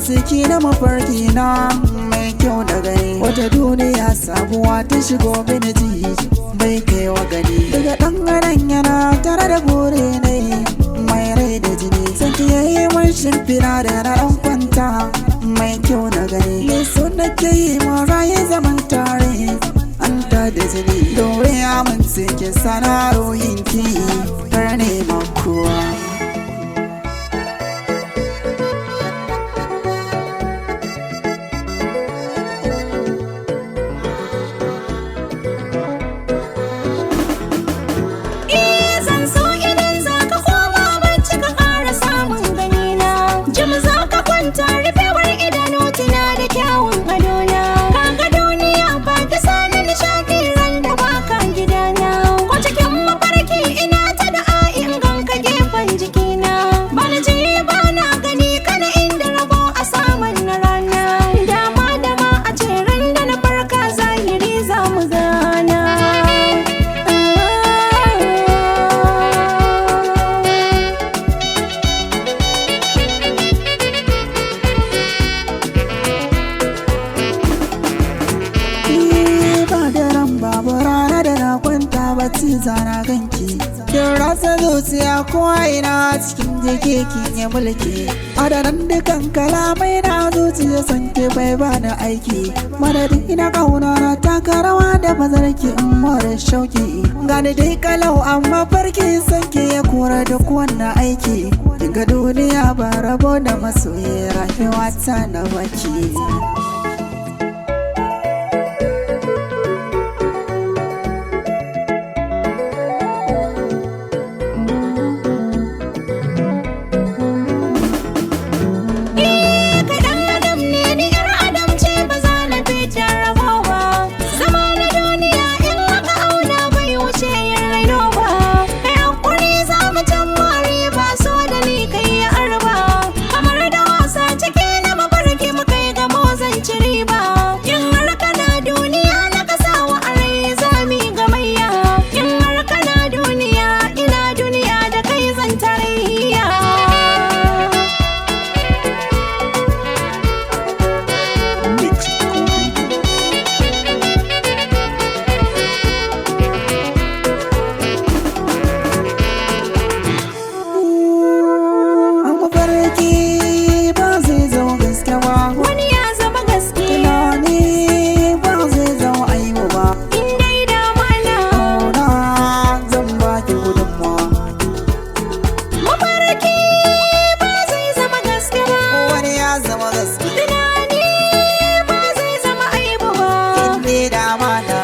ciki na mafarki na mai kyau da gani, wata duniya sabuwa ta shigo mini jiji bai kai wa gani. Daga ɗangaren yana tare da bore ne mai rai da jini, saki yayi man shimfiɗa da na ɗan kwanta mai kyau na gani. Me so nake yi ma raye zaman tare an ta da jini, dore amince ki sana'o'inki kar neman kowa. Bacci zana ganki kin rasa zuciya ko ina cikin jiki kin yi mulki, adadin dukan kalamai na zuciya sanke bai bani aiki. Madadi na kauna na taka rawa da bazarki in more shauki, gani dai kalau amma farki sanke ya kora duk wannan aiki. Daga duniya ba rabo da masoyi rayuwa ta na baki. Tunani ba zai zama aibu ba.